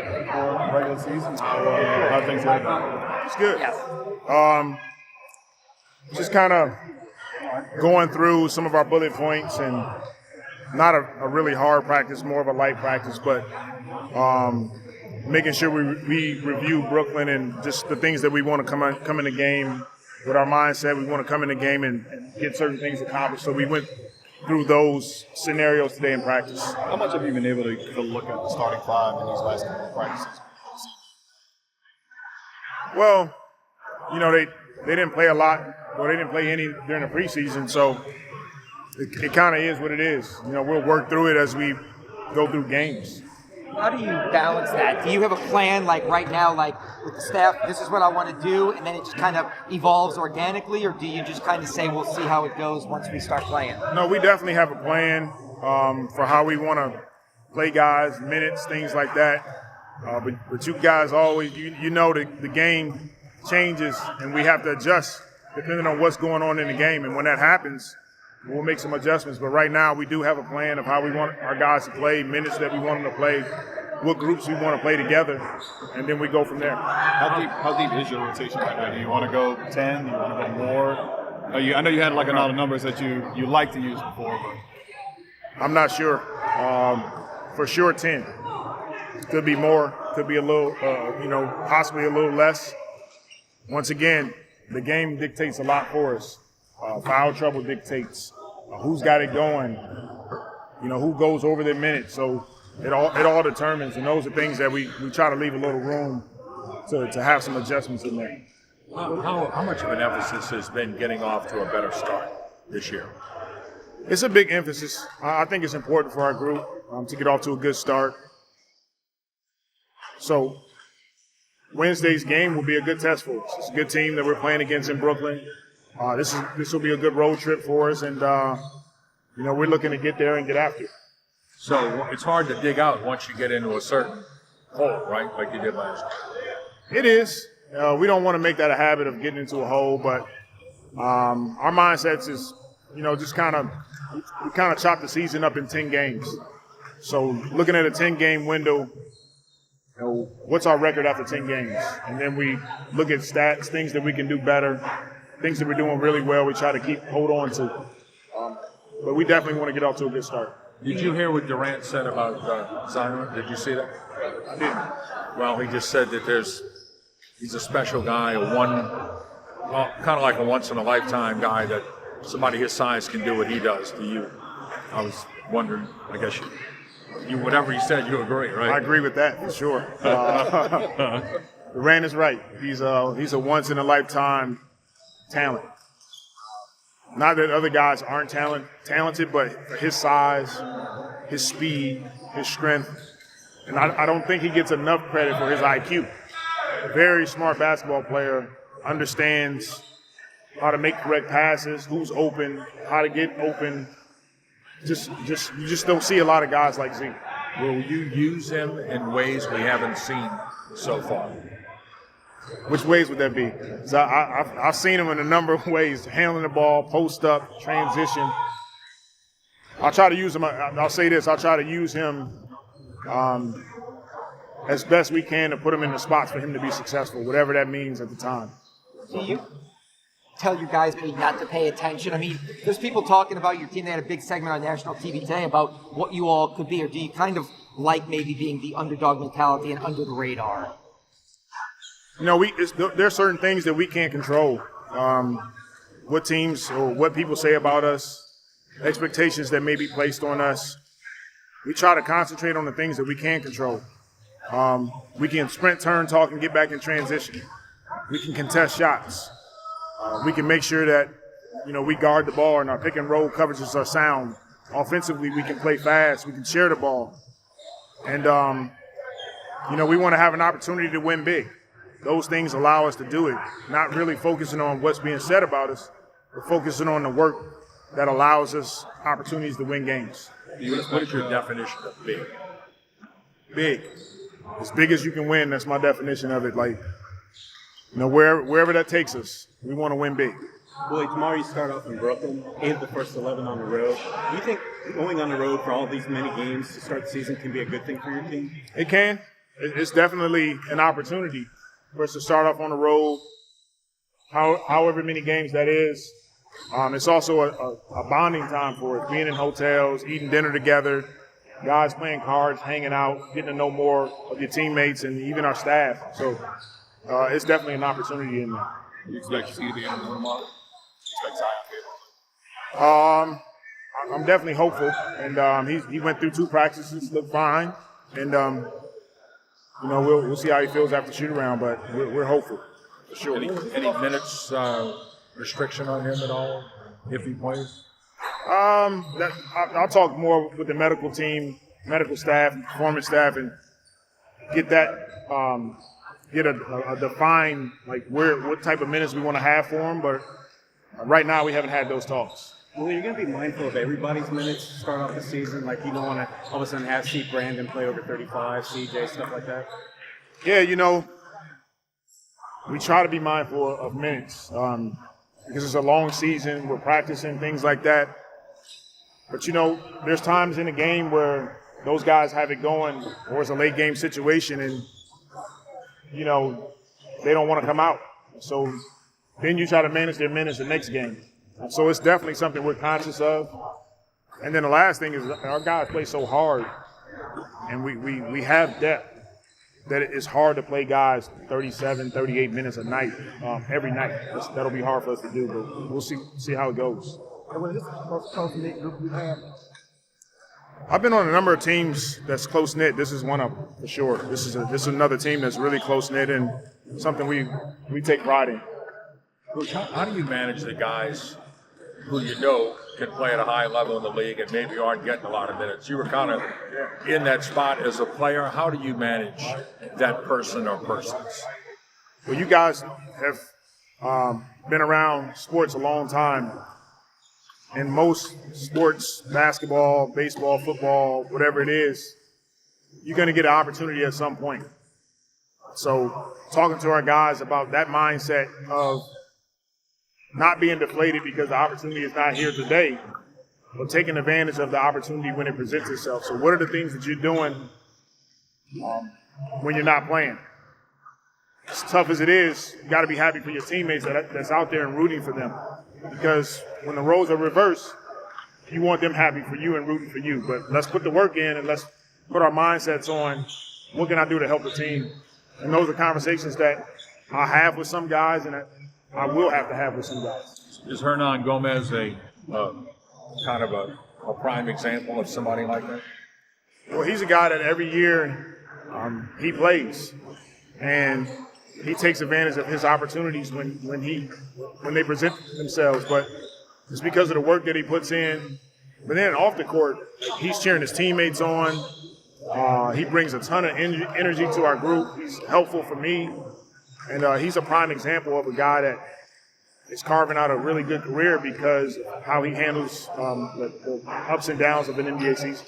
before regular season? How things going? It's good. Yes. Just kind of going through some of our bullet points, and not a really hard practice, more of a light practice, but making sure we review Brooklyn and just the things that we want to come in the game with our mindset. We want to come in the game and get certain things accomplished. So we went through those scenarios today in practice. How much have you been able to look at the starting five in these last couple of practices? Well, they didn't play a lot. Well, they didn't play any during the preseason, so it kind of is what it is. We'll work through it as we go through games. How do you balance that? Do you have a plan, like right now, like with the staff, this is what I want to do, and then it just kind of evolves organically, or do you just kind of say, we'll see how it goes once we start playing? No, we definitely have a plan for how we want to play guys, minutes, things like that. But you guys always, the game changes, and we have to adjust depending on what's going on in the game. And when that happens, we'll make some adjustments. But right now, we do have a plan of how we want our guys to play, minutes that we want them to play, what groups we want to play together, and then we go from there. How deep is your rotation right now? Do you want to go 10? Do you want to go more? I know you had like a lot of numbers that you like to use before, but I'm not sure. For sure, 10. Could be more. Could be a little, possibly a little less. Once again, the game dictates a lot for us. Foul trouble dictates who's got it going, who goes over their minutes. So it all determines, and those are things that we try to leave a little room to have some adjustments in there. How much of an emphasis has been getting off to a better start this year? It's a big emphasis. I think it's important for our group to get off to a good start. So Wednesday's game will be a good test for us. It's a good team that we're playing against in Brooklyn. This will be a good road trip for us, and we're looking to get there and get after it. So it's hard to dig out once you get into a certain hole, right, like you did last year. It is. We don't want to make that a habit of getting into a hole, but our mindsets is, just kind of chop the season up in 10 games. So looking at a 10-game window, what's our record after 10 games? And then we look at stats, things that we can do better, things that we're doing really well. We try to hold on to. But we definitely want to get off to a good start. Did you hear what Durant said about Zion? Did you see that? I didn't. Well, he just said that he's a special guy, kind of like a once-in-a-lifetime guy that somebody his size can do what he does to you. I was wondering, I guess you whatever he said, you agree, right? I agree with that for sure. Durant is right. He's a once-in-a-lifetime talent. Not that other guys aren't talented, but his size, his speed, his strength, and I don't think he gets enough credit for his IQ. A very smart basketball player, understands how to make correct passes, who's open, how to get open. You just don't see a lot of guys like Z. Will you use him in ways we haven't seen so far? Which ways would that be? So I've seen him in a number of ways: handling the ball, post up, transition. I'll try to use him. I'll say this: I'll try to use him as best we can to put him in the spots for him to be successful, whatever that means at the time. Do you tell you guys maybe not to pay attention? I mean, there's people talking about your team. They had a big segment on national TV today about what you all could be, or do you kind of like maybe being the underdog mentality and under the radar? There are certain things that we can't control. What teams or what people say about us, expectations that may be placed on us. We try to concentrate on the things that we can control. We can sprint, turn, talk, and get back in transition. We can contest shots. We can make sure that, we guard the ball and our pick and roll coverages are sound. Offensively, we can play fast. We can share the ball. And, we want to have an opportunity to win big. Those things allow us to do it, not really focusing on what's being said about us, but focusing on the work that allows us opportunities to win games. What is your definition of big? Big. As big as you can win, that's my definition of it. Wherever that takes us, we want to win big. Willie, tomorrow you start off in Brooklyn, and the first 11 on the road. Do you think going on the road for all these many games to start the season can be a good thing for your team? It can. it's definitely an opportunity for us to start off on the road, however many games that is. It's also a bonding time for us, being in hotels, eating dinner together, guys playing cards, hanging out, getting to know more of your teammates and even our staff. So it's definitely an opportunity in there. You expect to see the end of the tomorrow? You expect Zion to be able to? I'm definitely hopeful, and he went through 2 practices, looked fine, and we'll see how he feels after shoot around, but we're hopeful for sure. Any minutes restriction on him at all if he plays? I'll talk more with the medical team, medical staff, performance staff, and get that get a defined what type of minutes we want to have for him. But right now we haven't had those talks. Well, you're going to be mindful of everybody's minutes to start off the season. Like, you don't want to all of a sudden see Brandon play over 35, CJ, stuff like that. Yeah, we try to be mindful of minutes because it's a long season. We're practicing, things like that. But, there's times in the game where those guys have it going or it's a late game situation and, they don't want to come out. So then you try to manage their minutes the next game. So it's definitely something we're conscious of. And then the last thing is our guys play so hard, and we have depth that it's hard to play guys 37, 38 minutes a night, every night. That'll be hard for us to do, but we'll see how it goes. I've been on a number of teams that's close-knit. This is one of them, for sure. This is another team that's really close-knit and something we take pride in. Coach, how do you manage the guys who can play at a high level in the league and maybe aren't getting a lot of minutes? You were kind of in that spot as a player. How do you manage that person or persons? Well, you guys have been around sports a long time. In most sports, basketball, baseball, football, whatever it is, you're going to get an opportunity at some point. So talking to our guys about that mindset of not being deflated because the opportunity is not here today, but taking advantage of the opportunity when it presents itself. So what are the things that you're doing when you're not playing? As tough as it is, you got to be happy for your teammates that's out there and rooting for them. Because when the roles are reversed, you want them happy for you and rooting for you. But let's put the work in and let's put our mindsets on what can I do to help the team. And those are conversations that I have with some guys and I will have to have with some guys. Is Hernangomez a kind of a prime example of somebody like that? Well, he's a guy that every year he plays, and he takes advantage of his opportunities when they present themselves. But it's because of the work that he puts in. But then off the court, he's cheering his teammates on. He brings a ton of energy to our group. He's helpful for me. And he's a prime example of a guy that is carving out a really good career because of how he handles the ups and downs of an NBA season.